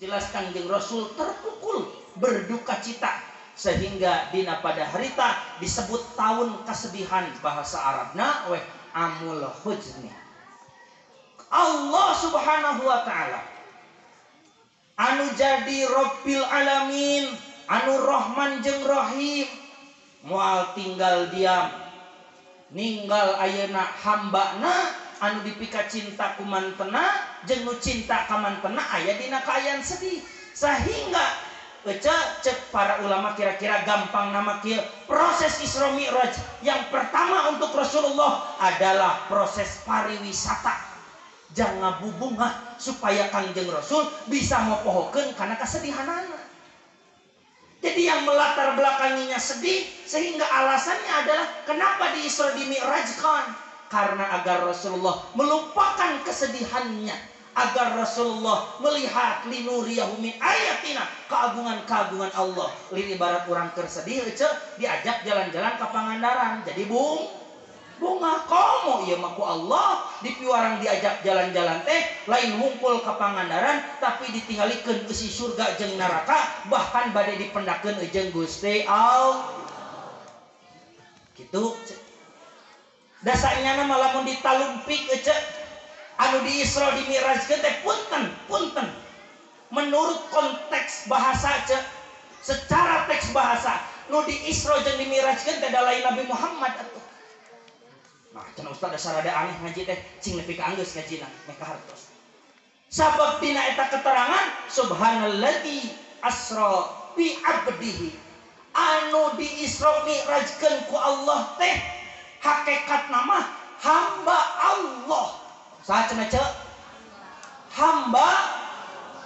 Jelas Kangjeng Rasul terpukul berduka cita sehingga dina pada harita disebut tahun kesedihan bahasa Arabna weh amul huzni. Allah Subhanahu wa taala anu jadi Rabbil alamin, anu Rahman jeung Rahim, moal tinggal diam ninggal ayeuna hambana anu dipika cinta ku mantena jeung nu cinta ka mantena aya dina kaayaan sedih, sehingga cek para ulama kira-kira gampang nama kieu proses Isra Mi'raj yang pertama untuk Rasulullah adalah proses pariwisata jangan bubungah supaya Kangjeng Rasul bisa mopohokeun kana kasedihanana. Jadi yang melatar belakanginya sedih sehingga alasannya adalah kenapa di Isra di Mi'rajkan, karena agar Rasulullah melupakan kesedihannya, agar Rasulullah melihat linuriyahu min ayatina, keagungan-keagungan Allah. Lin ibarat orang kersedih diajak jalan-jalan ke Pangandaran jadi bunga komo ieu mah ku Allah dipiwarang diajak jalan-jalan teh lain ngumpul ke Pangandaran tapi ditinggalikeun eusi surga jeung neraka bahkan bade dipendakeun jeung Gusti Allah. Kitu dasarnya nama lamun ditalumpik anu di Isra di Mi'rajkeun teh punten menurut konteks bahasa secara teks bahasa nu di Isra jeung di Mi'rajkeun teh da lain Nabi Muhammad atuh. Nah, cenah ustaz dasar ada aneh ngaji teh cing nepi ka anggeus ngajina meka hartos. Sabab dina eta keterangan subhanalladzi asra bi abdihi anu di Isra Mi'rajkeun ku Allah teh hakikat nama hamba Allah. Saha cenah ceu? Hamba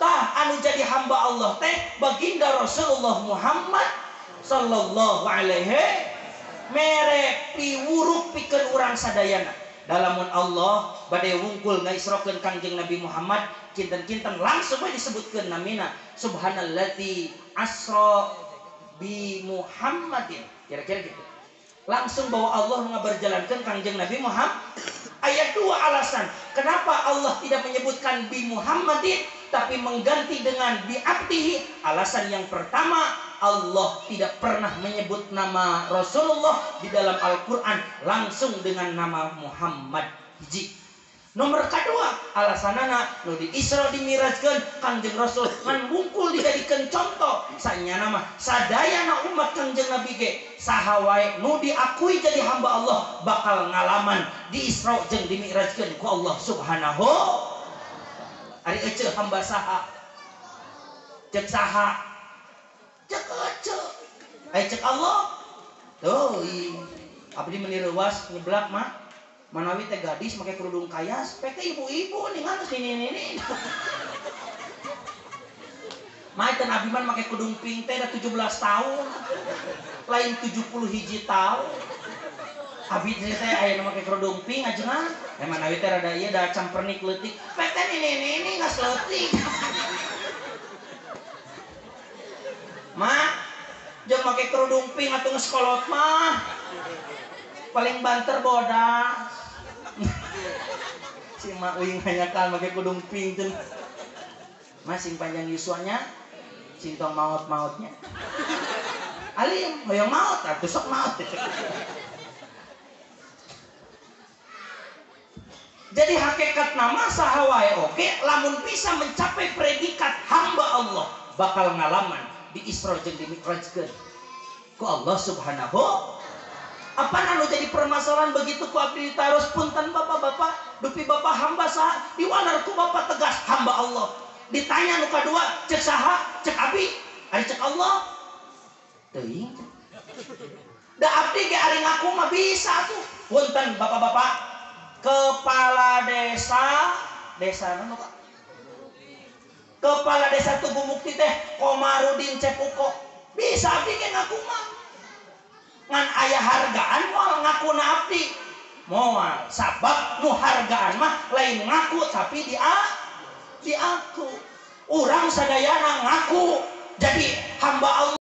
tah anu jadi hamba Allah teh baginda Rasulullah Muhammad sallallahu alaihi mere piwuruk pikeun urang sadayana. Dalamun Allah bade wungkul ngaisrokeun Kangjeng Nabi Muhammad kinten-kinten langsung we disebutkeun namina subhanalladzi asra bi Muhammadin. Kira-kira gitu. Langsung bahwa Allah ngabarjalankeun Kangjeng Nabi Muhammad. Ayat 2 alasan kenapa Allah tidak menyebutkan bi Muhammadin tapi mengganti dengan bi abdihi. Alasan yang pertama, Allah tidak pernah menyebut nama Rasulullah di dalam Al-Quran langsung dengan nama Muhammad. Hiji. Nomor kedua, alasanana nu di Isra di Mi'rajkeun Kangjeng Rasul ngan wungkul dijadikeun contoh sanya nama sadayana umat Kangjeng Nabi ge saha wae nu diakui jadi hamba Allah bakal ngalaman di Isra jeung di Mi'rajkeun ku Allah Subhanahu. Ari ece hamba saha? Cek saha? Cek ece. Ai cek Allah. Tuh, abdi menireuwas nyeblak mah manawi teh gadis make kerudung kayas, pek ibu-ibu ningan sini. Maiten abi man make kerudung pink teh da 17 tahun. Lain 71 tahun. Abi teh aya nu make kerudung pink ajengan. Manawi teh rada ieu da campernik leutik. Pek teh ini geus leutik. Mah, jeung make kerudung pink atuh geus kolot mah. Paling banter bodas. Si mak uing hanyakan make kudung pink teh. Masing panjang yuswanya, sintong maut-mautnya. Alim, hoyong maut, atuh sok maut. Jadi hakikat nama saha wae oke, lamun bisa mencapai predikat hamba Allah bakal ngalaman di Isra jeung di Mi'rajkeun ku Allah Subhanahu. Apa anu jadi permasalahan begitu ku abdi taros punten bapak-bapak dupi bapak hamba saha diwanar ku bapak tegas hamba Allah. Ditanya nu kadua cek saha cek abi ari cek Allah teuing da abdi ge ari ngaku mah bisa tuh punten bapak-bapak kepala desa nu Pak kepala desa Tugu Mukti teh Komarudin Cepuko bisa abdi ge ngaku mah ngan aya hargaan moal ngakuna abdi moal sabab nu hargaan mah lain ngaku tapi diaku urang sadayana ngaku jadi hamba Allah.